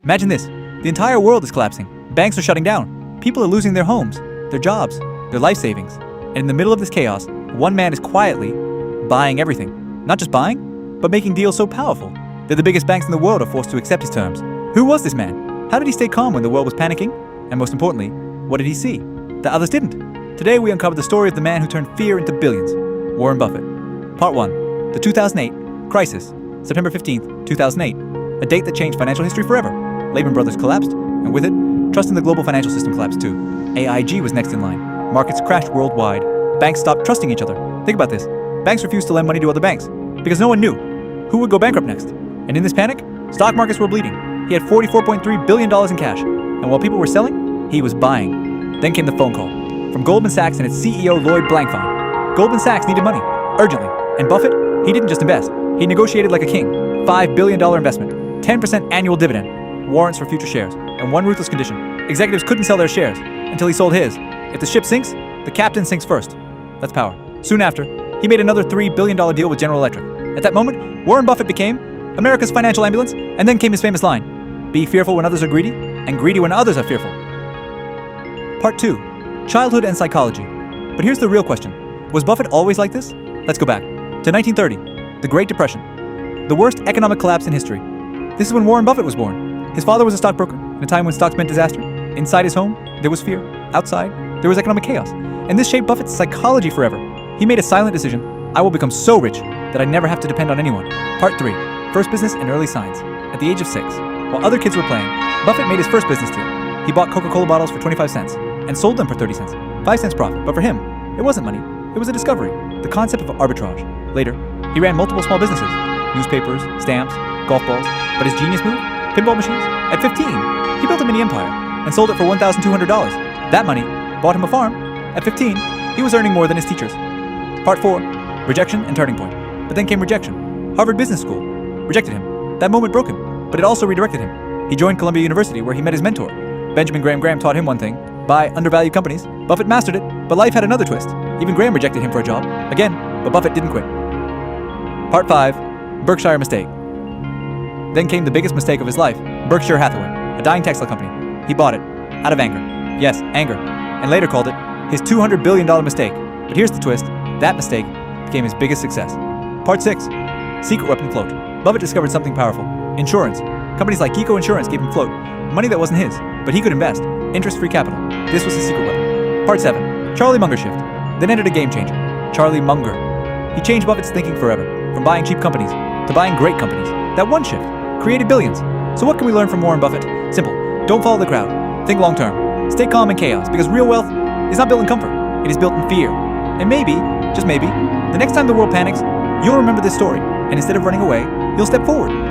Imagine this. The entire world is collapsing. Banks are shutting down. People are losing their homes, their jobs, their life savings. And in the middle of this chaos, one man is quietly buying everything. Not just buying, but making deals so powerful that the biggest banks in the world are forced to accept his terms. Who was this man? How did he stay calm when the world was panicking? And most importantly, what did he see that others didn't? Today we uncover the story of the man who turned fear into billions, Warren Buffett. Part 1. The 2008 Crisis, September 15th, 2008. A date that changed financial history forever. Lehman Brothers collapsed, and with it, trust in the global financial system collapsed too. AIG was next in line. Markets crashed worldwide. Banks stopped trusting each other. Think about this. Banks refused to lend money to other banks because no one knew who would go bankrupt next. And in this panic, stock markets were bleeding. He had $44.3 billion in cash. And while people were selling, he was buying. Then came the phone call from Goldman Sachs and its CEO Lloyd Blankfein. Goldman Sachs needed money, urgently. And Buffett, he didn't just invest. He negotiated like a king. $5 billion investment, 10% annual dividend, warrants for future shares, and one ruthless condition. Executives couldn't sell their shares until he sold his. If the ship sinks, the captain sinks first. That's power. Soon after, he made another $3 billion deal with General Electric. At that moment, Warren Buffett became America's financial ambulance, and then came his famous line, "Be fearful when others are greedy, and greedy when others are fearful." Part 2. Childhood and psychology. But here's the real question. Was Buffett always like this? Let's go back to 1930, the Great Depression, the worst economic collapse in history. This is when Warren Buffett was born. His father was a stockbroker in a time when stocks meant disaster. Inside his home, there was fear. Outside, there was economic chaos. And this shaped Buffett's psychology forever. He made a silent decision: I will become so rich that I never have to depend on anyone. Part 3. First business and early signs. At the age of 6, while other kids were playing, Buffett made his first business deal. He bought Coca-Cola bottles for 25 cents and sold them for 30 cents. 5 cents profit. But for him, it wasn't money. It was a discovery. The concept of arbitrage. Later, he ran multiple small businesses. Newspapers, stamps, golf balls. But his genius move? Pinball machines? At 15, he built a mini empire and sold it for $1,200. That money bought him a farm. At 15, he was earning more than his teachers. Part 4. Rejection and turning point. But then came rejection. Harvard Business School rejected him. That moment broke him, but it also redirected him. He joined Columbia University, where he met his mentor. Benjamin Graham taught him one thing: buy undervalued companies. Buffett mastered it, but life had another twist. Even Graham rejected him for a job. Again, but Buffett didn't quit. Part 5. Berkshire mistake. Then came the biggest mistake of his life: Berkshire Hathaway, a dying textile company. He bought it out of anger. Yes, anger. And later called it his $200 billion mistake. But here's the twist: that mistake became his biggest success. Part 6. Secret weapon float. Buffett discovered something powerful: insurance. Companies like Eco Insurance gave him float, money that wasn't his, but he could invest, interest-free capital. This was his secret weapon. Part 7. Charlie Munger shift. Then entered a game changer: Charlie Munger. He changed Buffett's thinking forever, from buying cheap companies to buying great companies. That one shift created billions. So what can we learn from Warren Buffett? Simple. Don't follow the crowd. Think long-term. Stay calm in chaos, because real wealth is not built in comfort. It is built in fear. And maybe, just maybe, the next time the world panics, you'll remember this story, and instead of running away, you'll step forward.